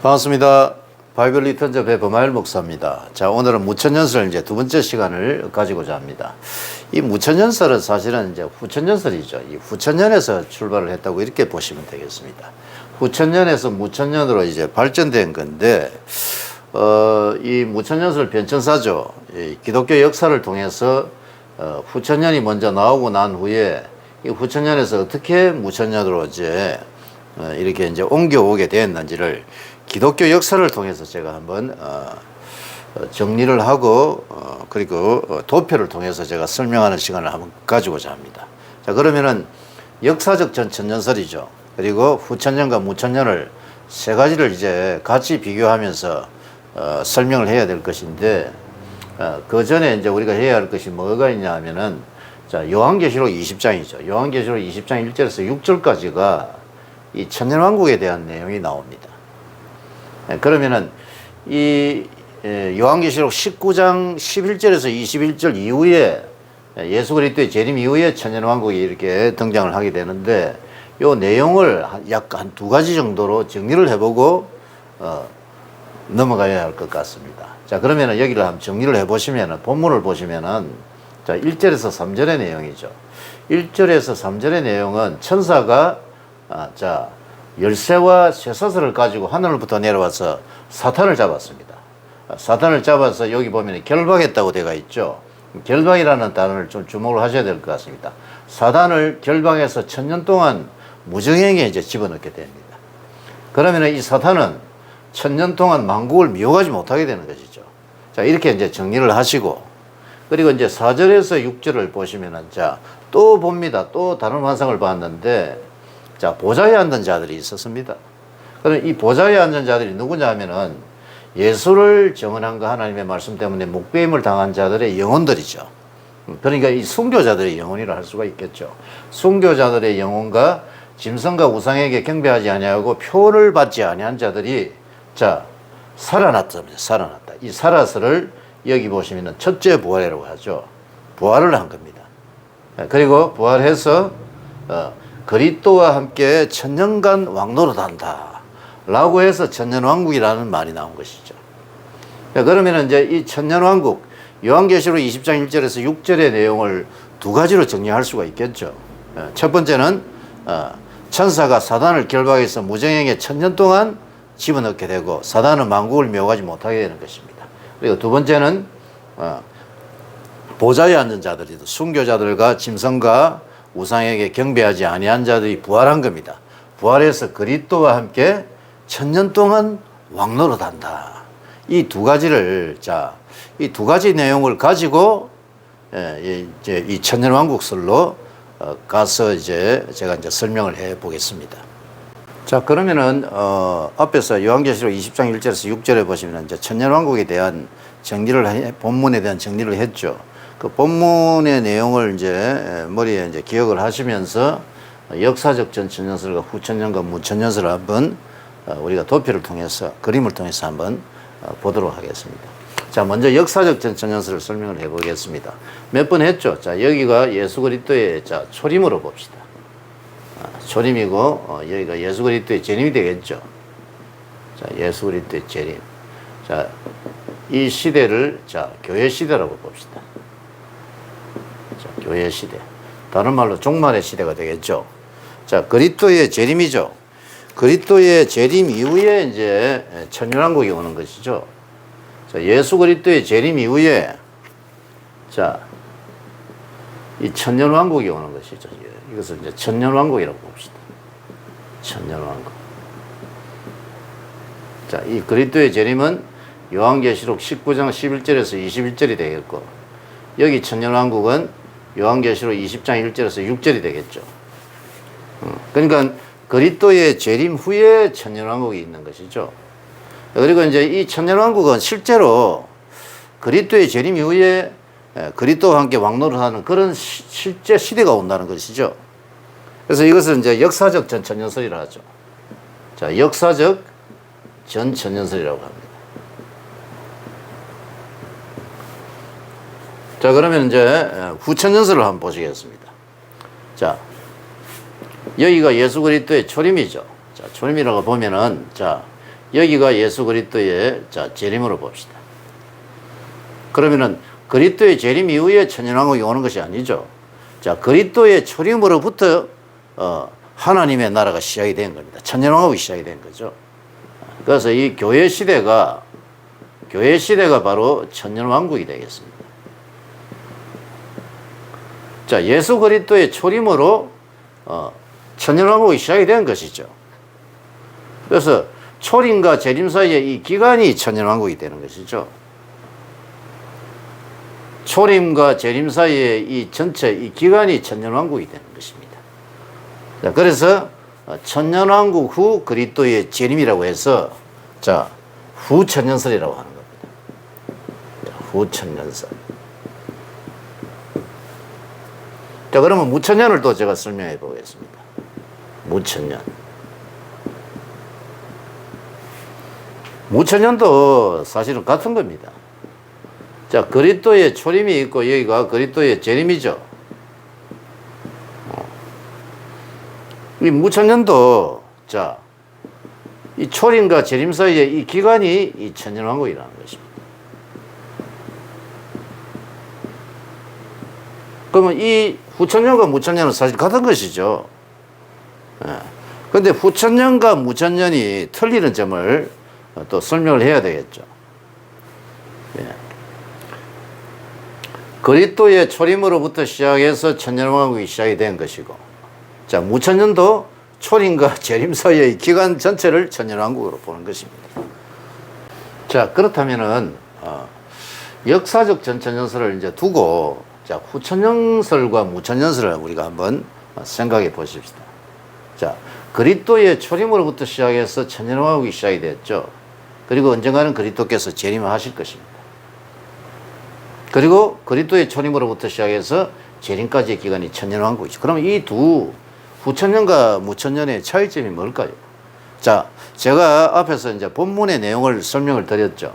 반갑습니다. 바이블 리턴즈 배범하일 목사입니다. 자, 오늘은 무천연설 이제 두 번째 시간을 가지고자 합니다. 이 무천연설은 사실은 이제 후천연설이죠. 이 후천년에서 출발을 했다고 이렇게 보시면 되겠습니다. 후천년에서 무천년으로 이제 발전된 건데, 이 무천연설 변천사죠. 이 기독교 역사를 통해서 후천년이 먼저 나오고 난 후에 이 후천년에서 어떻게 무천년으로 이제 이렇게 이제 옮겨오게 되었는지를 기독교 역사를 통해서 제가 한번 정리를 하고 그리고 도표를 통해서 제가 설명하는 시간을 한번 가지고자 합니다. 자, 그러면은 역사적 전천년설이죠. 그리고 후천년과 무천년을 세 가지를 이제 같이 비교하면서 설명을 해야 될 것인데, 그 전에 이제 우리가 해야 할 것이 뭐가 있냐 하면은, 자, 요한계시록 20장이죠. 요한계시록 20장 1절에서 6절까지가 이 천년왕국에 대한 내용이 나옵니다. 그러면은 이 요한계시록 19장 11절에서 21절 이후에 예수 그리스도의 재림 이후에 천년왕국이 이렇게 등장을 하게 되는데, 요 내용을 약 한 두 가지 정도로 정리를 해보고 넘어가야 할 것 같습니다. 자, 그러면은 여기를 한번 정리를 해보시면은, 본문을 보시면은, 자, 1절에서 3절의 내용이죠. 1절에서 3절의 내용은 천사가 자, 열쇠와 쇠사슬을 가지고 하늘부터 내려와서 사탄을 잡았습니다. 사탄을 잡아서 여기 보면 결박했다고 되어 있죠. 결박이라는 단어를 좀 주목을 하셔야 될 것 같습니다. 사탄을 결박해서 1000년 동안 무정행에 이제 집어넣게 됩니다. 그러면 이 사탄은 1000년 동안 만국을 미혹하지 못하게 되는 것이죠. 자, 이렇게 이제 정리를 하시고, 그리고 이제 4절에서 6절을 보시면은, 자, 또 봅니다. 또 다른 환상을 봤는데, 자, 보좌에 앉은 자들이 있었습니다. 그럼 이 보좌에 앉은 자들이 누구냐 하면은 예수를 정언한 그 하나님의 말씀 때문에 묵배임을 당한 자들의 영혼들이죠. 그러니까 이 순교자들의 영혼이라 할 수가 있겠죠. 순교자들의 영혼과 짐승과 우상에게 경배하지 아니하고 표를 받지 아니한 자들이, 자, 살아났답니다. 살아났다. 이 살아서를 여기 보시면은 첫째 부활이라고 하죠. 부활을 한 겁니다. 그리고 부활해서 그리스도와 함께 천년간 왕노릇한다 라고 해서 천년왕국이라는 말이 나온 것이죠. 그러면 이제 이 천년왕국, 요한계시록 20장 1절에서 6절의 내용을 두 가지로 정리할 수가 있겠죠. 첫 번째는 천사가 사단을 결박해서 무정행에 1000년 동안 집어넣게 되고 사단은 만국을 미혹하지 못하게 되는 것입니다. 그리고 두 번째는 보좌에 앉은 자들이 순교자들과 짐승과 우상에게 경배하지 아니한 자들이 부활한 겁니다. 부활해서 그리스도와 함께 1000년 동안 왕노릇한다. 이 두 가지를, 자, 이 두 가지 내용을 가지고 이제 이 천년왕국설로 가서 이제 제가 이제 설명을 해 보겠습니다. 자, 그러면은 앞에서 요한계시록 20장 1절에서 6절에 보시면 이제 천년왕국에 대한 정리를 본문에 대한 정리를 했죠. 그 본문의 내용을 이제 머리에 이제 기억을 하시면서 역사적 전천년설과 후천년과 무천년설을 한번 우리가 도표를 통해서, 그림을 통해서 한번 보도록 하겠습니다. 자, 먼저 역사적 전천년설을 설명을 해 보겠습니다. 몇 번 했죠. 자, 여기가 예수 그리스도의, 자, 초림으로 봅시다. 초림이고 여기가 예수 그리스도의 재림이 되겠죠. 자, 예수 그리스도의 재림. 자, 이 시대를, 자, 교회 시대라고 봅시다. 자, 교회 시대. 다른 말로 종말의 시대가 되겠죠. 자, 그리스도의 재림이죠. 그리스도의 재림 이후에 이제 천년왕국이 오는 것이죠. 자, 예수 그리스도의 재림 이후에, 자, 이 천년왕국이 오는 것이죠. 이것을 이제 천년왕국이라고 봅시다. 천년왕국. 자, 이 그리스도의 재림은 요한계시록 19장 11절에서 21절이 되겠고, 여기 천년왕국은 요한계시록 20장 1절에서 6절이 되겠죠. 그러니까 그리스도의 재림 후에 천년왕국이 있는 것이죠. 그리고 이제 이 천년왕국은 실제로 그리스도의 재림 이후에 그리스도와 함께 왕노릇하는 그런 실제 시대가 온다는 것이죠. 그래서 이것을 이제 역사적 전천년설이라 하죠. 자, 역사적 전천년설이라고 합니다. 자, 그러면 이제 후천년설을 한번 보시겠습니다. 자, 여기가 예수 그리스도의 초림이죠. 자, 초림이라고 보면은, 자, 여기가 예수 그리스도의 자 재림으로 봅시다. 그러면은 그리스도의 재림 이후에 천년왕국이 오는 것이 아니죠. 자, 그리스도의 초림으로부터 하나님의 나라가 시작이 된 겁니다. 천년왕국이 시작이 된 거죠. 그래서 이 교회 시대가 바로 천년왕국이 되겠습니다. 자, 예수 그리스도의 초림으로 천년왕국이 시작이 된 것이죠. 그래서 초림과 재림 사이의 이 기간이 천년왕국이 되는 것이죠. 초림과 재림 사이의 이 전체 이 기간이 천년왕국이 되는 것입니다. 자, 그래서 천년왕국 후 그리스도의 재림이라고 해서 자, 후천년설이라고 하는 겁니다. 자, 후천년설. 자, 그러면 무천년을 또 제가 설명해 보겠습니다. 무천년. 무천년도 사실은 같은 겁니다. 자, 그리스도의 초림이 있고 여기가 그리스도의 재림이죠. 이 무천년도 자, 이 초림과 재림 사이의 이 기간이 이 천년왕국이라는 것입니다. 그러면 이 후천년과 무천년은 사실 같은 것이죠. 그런데 후천년과 무천년이 틀리는 점을 또 설명을 해야 되겠죠. 예. 그리스도의 초림으로부터 시작해서 천년왕국이 시작이 된 것이고, 자, 무천년도 초림과 재림 사이의 기간 전체를 천년왕국으로 보는 것입니다. 자, 그렇다면은 역사적 전천년설을 이제 두고 자, 후천년설과 무천년설을 우리가 한번 생각해 보십시다. 자, 그리스도의 초림으로부터 시작해서 천년왕국이 시작이 됐죠. 그리고 언젠가는 그리스도께서 재림을 하실 것입니다. 그리고 그리스도의 초림으로부터 시작해서 재림까지의 기간이 천년왕국이죠. 그럼 이 두 후천년과 무천년의 차이점이 뭘까요? 자, 제가 앞에서 이제 본문의 내용을 설명을 드렸죠.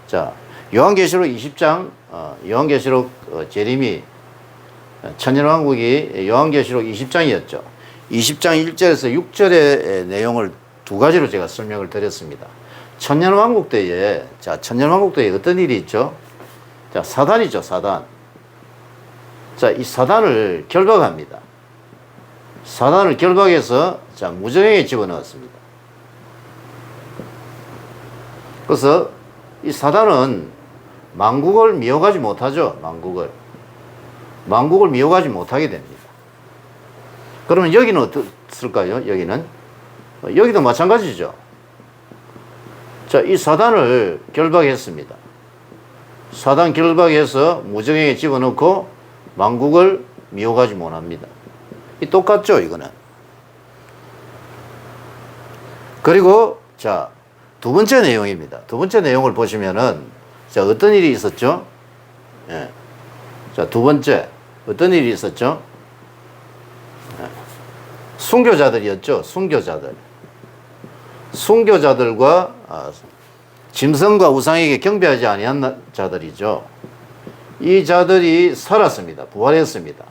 자, 요한계시록 20장, 요한계시록 재림이 천년왕국이 요한계시록 20장이었죠. 20장 1절에서 6절의 내용을 두 가지로 제가 설명을 드렸습니다. 천년왕국 때에, 자, 천년왕국 때에 어떤 일이 있죠? 자, 사단이죠, 사단. 자, 이 사단을 결박합니다. 사단을 결박해서, 자, 무저행에 집어넣었습니다. 그래서 이 사단은 만국을 미혹하지 못하죠, 만국을. 만국을 미혹하지 못하게 됩니다. 그러면 여기는 어떻을까요? 여기는? 여기도 마찬가지죠. 자, 이 사단을 결박했습니다. 사단 결박해서 무정행에 집어넣고 만국을 미혹하지 못합니다. 이 똑같죠, 이거는. 그리고 자, 두 번째 내용입니다. 두 번째 내용을 보시면은 자, 어떤 일이 있었죠? 예. 자, 두 번째 어떤 일이 있었죠? 예. 순교자들이었죠. 순교자들. 순교자들과 짐승과 우상에게 경배하지 아니한 자들이죠. 이 자들이 살았습니다. 부활했습니다.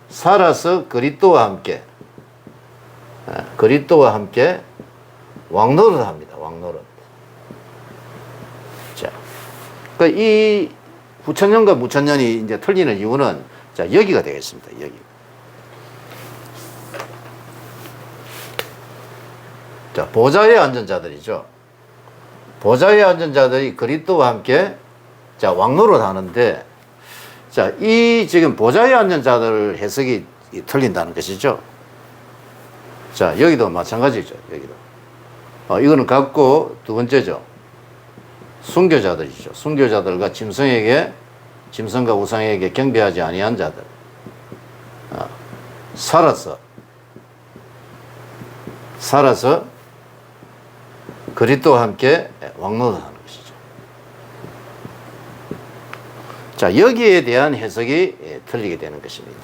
살아서 그리스도와 함께 왕노릇 합니다. 왕노릇. 자, 그러니까 이 후천년과 무천년이 이제 틀리는 이유는 자, 여기가 되겠습니다. 여기. 자, 보좌에 앉은 자들이죠. 보좌에 앉은 자들이 그리스도와 함께 자, 왕노릇 하는데 자, 이 지금 보좌에 앉은 자들 해석이 틀린다는 것이죠. 자, 여기도 마찬가지죠. 여기도. 이거는 같고 두 번째죠. 순교자들이죠. 순교자들과 짐승과 우상에게 경배하지 아니한 자들. 살아서 그리스도와 함께 왕노릇하는 것이죠. 자, 여기에 대한 해석이 틀리게 되는 것입니다.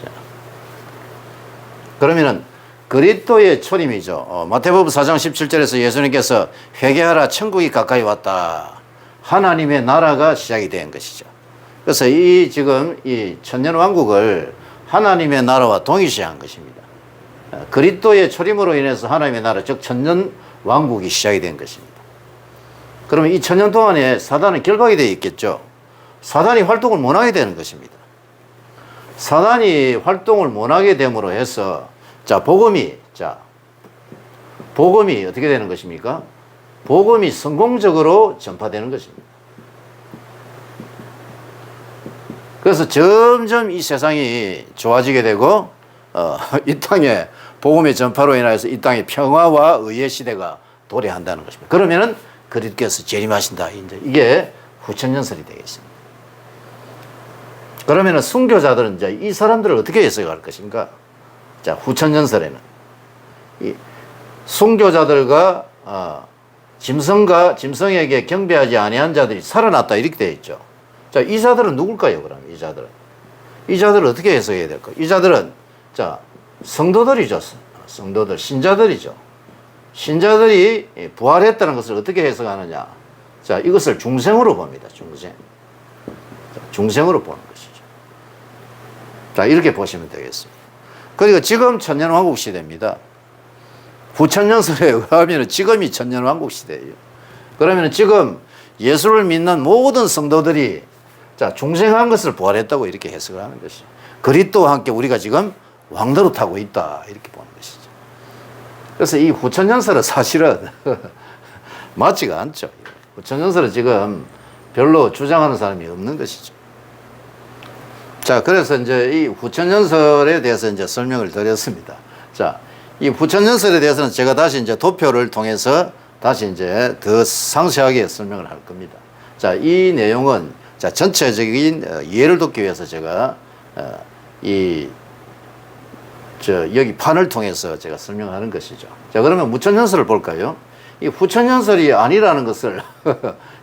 자, 그러면은 그리스도의 초림이죠. 마태복음 4장 17절에서 예수님께서 회개하라, 천국이 가까이 왔다. 하나님의 나라가 시작이 된 것이죠. 그래서 지금 이 천년왕국을 하나님의 나라와 동일시한 것입니다. 그리스도의 초림으로 인해서 하나님의 나라, 즉 천년 왕국이 시작이 된 것입니다. 그러면 이 천년 동안에 사단은 결박이 되어 있겠죠. 사단이 활동을 못하게 되는 것입니다. 사단이 활동을 못하게 됨으로 해서 복음이 어떻게 되는 것입니까? 복음이 성공적으로 전파되는 것입니다. 그래서 점점 이 세상이 좋아지게 되고 이 땅에 복음의 전파로 인하여서 이 땅에 평화와 의의 시대가 도래한다는 것입니다. 그러면은 그리스도께서 재림하신다. 이제 이게 후천년설이 되겠습니다. 그러면은 순교자들은 이제 이 사람들을 어떻게 해석할 것인가? 자, 후천년설에는 이 순교자들과 짐승에게 경배하지 아니한 자들이 살아났다 이렇게 되어 있죠. 자, 이 자들은 누굴까요? 그럼 이 자들은 어떻게 해석해야 될까요? 이 자들은 성도들이죠. 성도들, 신자들이죠. 신자들이 부활했다는 것을 어떻게 해석하느냐? 자, 이것을 중생으로 봅니다. 중생으로 보는 것이죠. 자, 이렇게 보시면 되겠습니다. 그리고 지금 천년왕국 시대입니다. 후천년설에 의하면 지금이 천년왕국 시대예요. 그러면 지금 예수를 믿는 모든 성도들이 중생한 것을 부활했다고 이렇게 해석을 하는 것이죠. 그리스도와 함께 우리가 지금 왕노릇 하고 있다 이렇게 보는 것이죠. 그래서 이 후천년설은 사실은 맞지가 않죠. 후천년설은 지금 별로 주장하는 사람이 없는 것이죠. 자, 그래서 이제 이 후천년설에 대해서 이제 설명을 드렸습니다. 자, 이 후천년설에 대해서는 제가 다시 이제 도표를 통해서 다시 이제 더 상세하게 설명을 할 겁니다. 자, 이 내용은 전체적인 이해를 돕기 위해서 제가 여기 판을 통해서 제가 설명하는 것이죠. 자, 그러면 무천년설을 볼까요? 이 후천년설이 아니라는 것을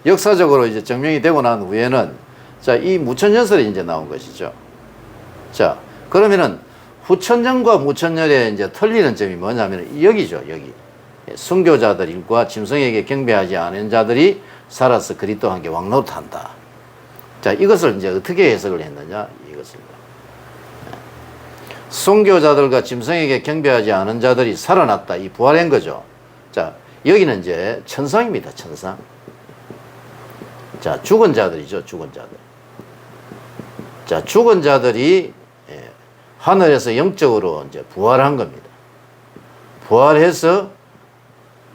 역사적으로 이제 증명이 되고 난 후에는 이 무천년설이 이제 나온 것이죠. 자, 그러면은 후천년과 무천년의 이제 틀리는 점이 뭐냐면 여기죠, 여기. 순교자들과 짐승에게 경배하지 않은 자들이 살아서 그리스도와 함께 왕노릇한다. 자, 이것을 이제 어떻게 해석을 했느냐? 이것입니다. 순교자들과 짐승에게 경배하지 않은 자들이 살아났다. 이 부활한 거죠. 자, 여기는 이제 천상입니다. 천상. 자, 죽은 자들이죠. 죽은 자들. 자, 죽은 자들이 하늘에서 영적으로 이제 부활한 겁니다. 부활해서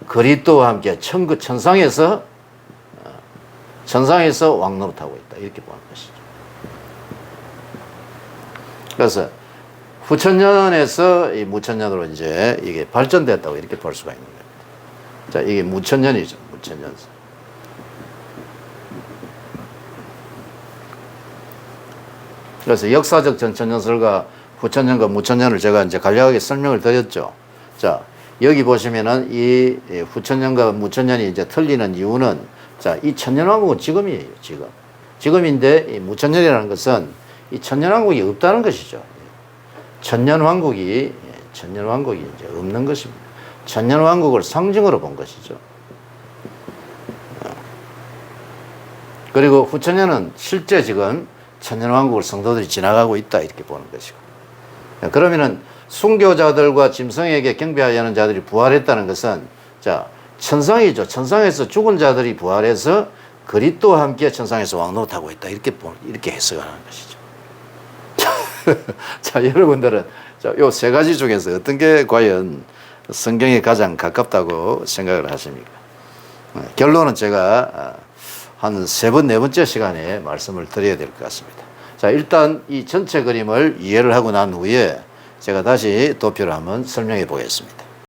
그리스도와 함께 천상에서 왕노릇하고 있다. 이렇게 보는 것이죠. 그래서 후천년에서 이 무천년으로 이제 이게 발전됐다고 이렇게 볼 수가 있는 겁니다. 자, 이게 무천년이죠. 무천년설. 그래서 역사적 전천년설과 후천년과 무천년을 제가 이제 간략하게 설명을 드렸죠. 자, 여기 보시면은 이 후천년과 무천년이 이제 틀리는 이유는 이 천년왕국은 지금이에요. 지금인데 이 무천년이라는 것은 이 천년왕국이 없다는 것이죠. 천년왕국이 이제 없는 것입니다. 천년왕국을 상징으로 본 것이죠. 그리고 후천년은 실제 지금 천년왕국을 성도들이 지나가고 있다 이렇게 보는 것이고. 그러면은 순교자들과 짐승에게 경배하지 않은 자들이 부활했다는 것은 천상이죠. 천상에서 죽은 자들이 부활해서 그리스도와 함께 천상에서 왕노릇하고 있다 이렇게 해석하는 것이죠. 자, 여러분들은 요 세 가지 중에서 어떤 게 과연 성경에 가장 가깝다고 생각을 하십니까? 결론은 제가 한 세 번, 네 번째 시간에 말씀을 드려야 될 것 같습니다. 자, 일단 이 전체 그림을 이해를 하고 난 후에 제가 다시 도표를 한번 설명해 보겠습니다.